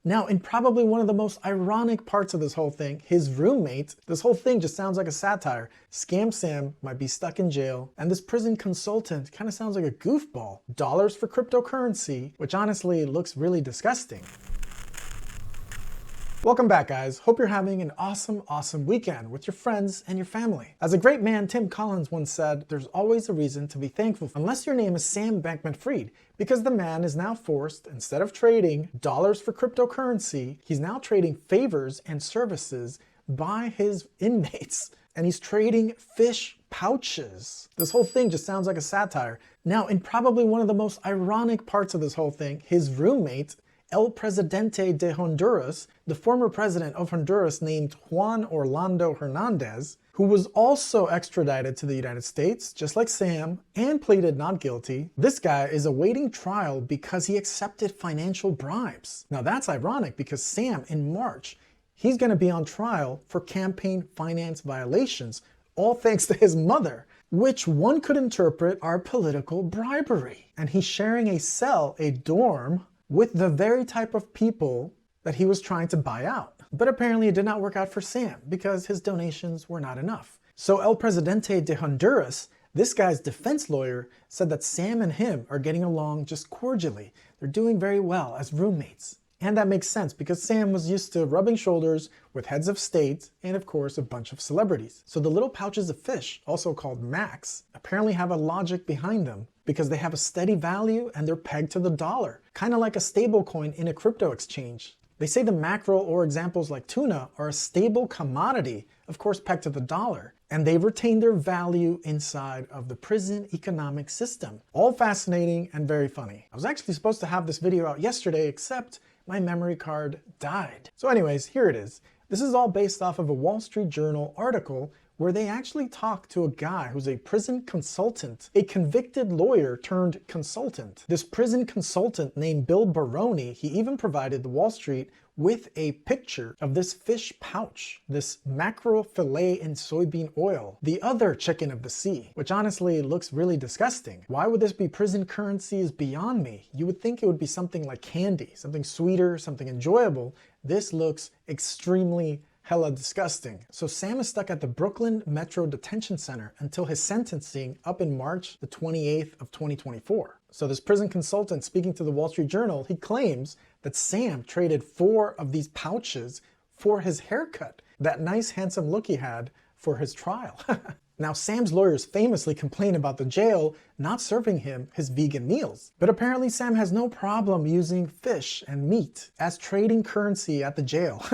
Now, in probably one of the most ironic parts of this whole thing, his roommate, this whole thing just sounds like a satire. Scam Sam might be stuck in jail, and this prison consultant kind of sounds like a goofball. Dollars for cryptocurrency, which honestly looks really disgusting. Welcome back, guys. Hope you're having an awesome weekend with your friends and your family. As a great man, Tim Collins, once said, there's always a reason to be thankful unless your name is Sam Bankman Fried, because the man is now forced, instead of trading dollars for cryptocurrency, he's now trading favors and services by his inmates. And he's trading fish pouches. This whole thing just sounds like a satire. Now, in probably one of the most ironic parts of this whole thing, his roommate, El Presidente de Honduras, the former president of Honduras named Juan Orlando Hernandez, who was also extradited to the United States, just like Sam, and pleaded not guilty. This guy is awaiting trial because he accepted financial bribes. Now that's ironic because Sam, in March, he's going to be on trial for campaign finance violations, all thanks to his mother, which one could interpret are political bribery. And he's sharing a cell, a dorm, with the very type of people that he was trying to buy out. But apparently it did not work out for Sam because his donations were not enough. So El Presidente de Honduras, this guy's defense lawyer, said that Sam and him are getting along just cordially. They're doing very well as roommates. And that makes sense because Sam was used to rubbing shoulders with heads of state and of course a bunch of celebrities. So the little pouches of fish, also called Macs, apparently have a logic behind them because they have a steady value and they're pegged to the dollar, kind of like a stable coin in a crypto exchange. They say the mackerel or examples like tuna are a stable commodity, of course pegged to the dollar, and they retain their value inside of the prison economic system. All fascinating and very funny. I was actually supposed to have this video out yesterday, except my memory card died. So anyways, here it is. This is all based off of a Wall Street Journal article where they actually talk to a guy who's a prison consultant, a convicted lawyer turned consultant. This prison consultant named Bill Baroni, he even provided the Wall Street with a picture of this fish pouch, this mackerel fillet in soybean oil, the other chicken of the sea, which honestly looks really disgusting. Why would this be prison currency is beyond me. You would think it would be something like candy, something sweeter, something enjoyable. This looks extremely hella disgusting. So Sam is stuck at the Brooklyn Metro Detention Center until his sentencing up in March the 28th of 2024. So this prison consultant speaking to the Wall Street Journal, he claims that Sam traded 4 of these pouches for his haircut, that nice handsome look he had for his trial. Now, Sam's lawyers famously complain about the jail not serving him his vegan meals. But apparently Sam has no problem using fish and meat as trading currency at the jail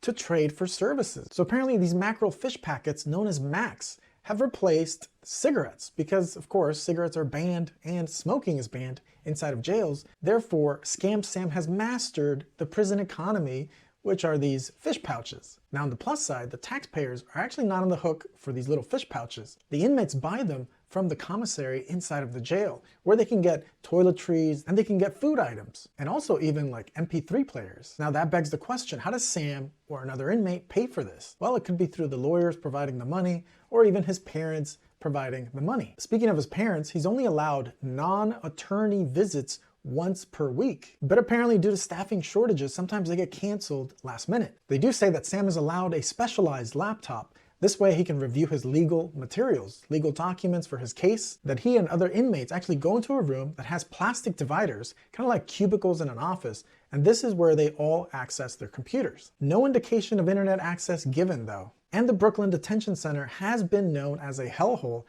to trade for services. So apparently these mackerel fish packets known as Macs have replaced cigarettes because, of course, cigarettes are banned and smoking is banned inside of jails. Therefore, Scam Sam has mastered the prison economy, which are these fish pouches. Now on the plus side, the taxpayers are actually not on the hook for these little fish pouches. The inmates buy them from the commissary inside of the jail, where they can get toiletries and they can get food items, and also even like MP3 players. Now that begs the question, how does Sam or another inmate pay for this? Well, it could be through the lawyers providing the money, or even his parents providing the money. Speaking of his parents, he's only allowed non-attorney visits once per week. But apparently due to staffing shortages, sometimes they get canceled last minute. They do say that Sam is allowed a specialized laptop. This way he can review his legal materials, legal documents for his case, that he and other inmates actually go into a room that has plastic dividers, kind of like cubicles in an office, and this is where they all access their computers. No indication of internet access given though. And the Brooklyn Detention Center has been known as a hellhole,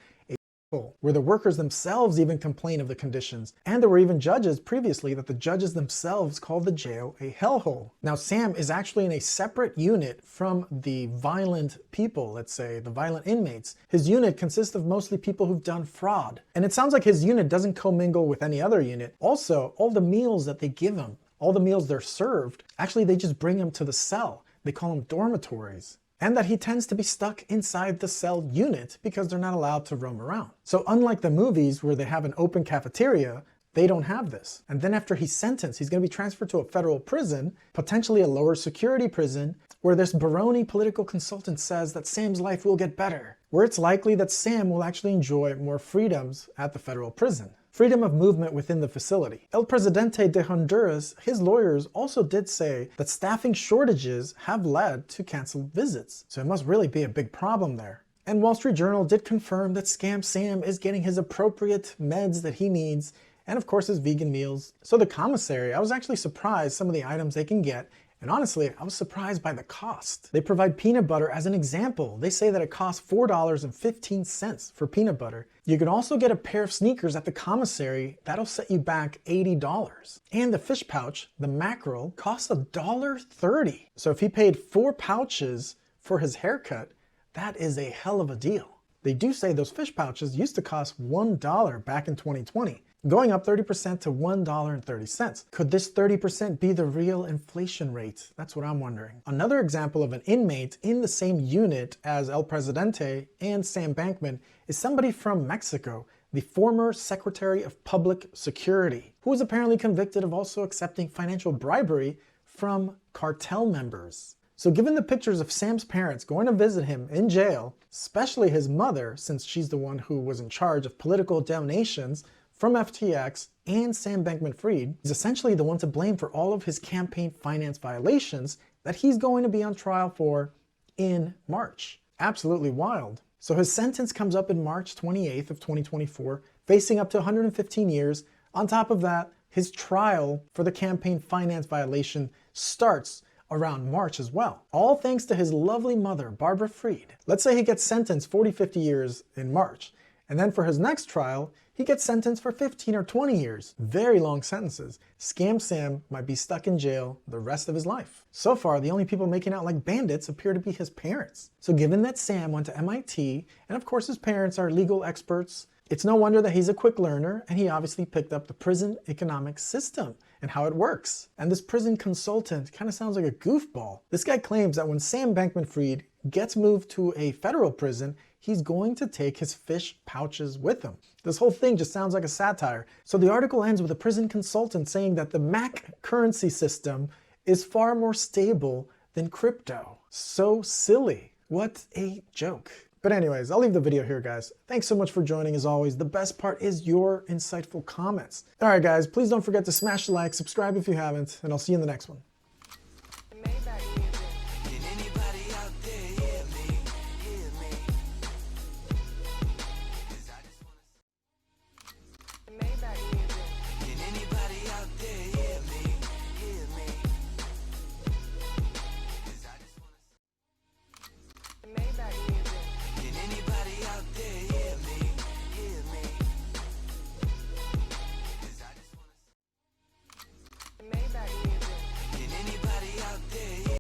where the workers themselves even complain of the conditions. And there were even judges previously that the judges themselves called the jail a hellhole. Now Sam is actually in a separate unit from the violent people, let's say, the violent inmates. His unit consists of mostly people who've done fraud. And it sounds like his unit doesn't commingle with any other unit. Also, all the meals that they give him, all the meals they're served, actually they just bring him to the cell. They call them dormitories. And that he tends to be stuck inside the cell unit because they're not allowed to roam around. So unlike the movies where they have an open cafeteria, they don't have this. And then after he's sentenced, he's going to be transferred to a federal prison, potentially a lower security prison, where this Baroni political consultant says that Sam's life will get better, where it's likely that Sam will actually enjoy more freedoms at the federal prison. freedom of movement within the facility. El Presidente de Honduras, his lawyers also did say that staffing shortages have led to canceled visits. So it must really be a big problem there. And Wall Street Journal did confirm that Scam Sam is getting his appropriate meds that he needs, and of course his vegan meals. So the commissary, I was actually surprised some of the items they can get. And honestly, I was surprised by the cost. They provide peanut butter as an example. They say that it costs $4.15 for peanut butter. You can also get a pair of sneakers at the commissary. That'll set you back $80. And the fish pouch, the mackerel, costs $1.30. So if he paid 4 pouches for his haircut, that is a hell of a deal. They do say those fish pouches used to cost $1 back in 2020. Going up 30% to $1.30. Could this 30% be the real inflation rate? That's what I'm wondering. Another example of an inmate in the same unit as El Presidente and Sam Bankman is somebody from Mexico, the former Secretary of Public Security, who was apparently convicted of also accepting financial bribery from cartel members. So given the pictures of Sam's parents going to visit him in jail, especially his mother, since she's the one who was in charge of political donations from FTX and Sam Bankman Fried, is essentially the one to blame for all of his campaign finance violations that he's going to be on trial for in March. Absolutely wild. So his sentence comes up in March 28th of 2024, facing up to 115 years. On top of that, his trial for the campaign finance violation starts around March as well. All thanks to his lovely mother, Barbara Fried. Let's say he gets sentenced 40, 50 years in March. And then for his next trial, he gets sentenced for 15 or 20 years. Very long sentences. Scam Sam might be stuck in jail the rest of his life. So far, the only people making out like bandits appear to be his parents. So given that Sam went to MIT, and of course his parents are legal experts, it's no wonder that he's a quick learner, and he obviously picked up the prison economic system and how it works. And this prison consultant kind of sounds like a goofball. This guy claims that when Sam Bankman Fried gets moved to a federal prison, he's going to take his fish pouches with him. This whole thing just sounds like a satire. So the article ends with a prison consultant saying that the MAC currency system is far more stable than crypto. So silly. What a joke. But anyways, I'll leave the video here, guys. Thanks so much for joining. As always, the best part is your insightful comments. All right, guys, please don't forget to smash the like, subscribe if you haven't, and I'll see you in the next one.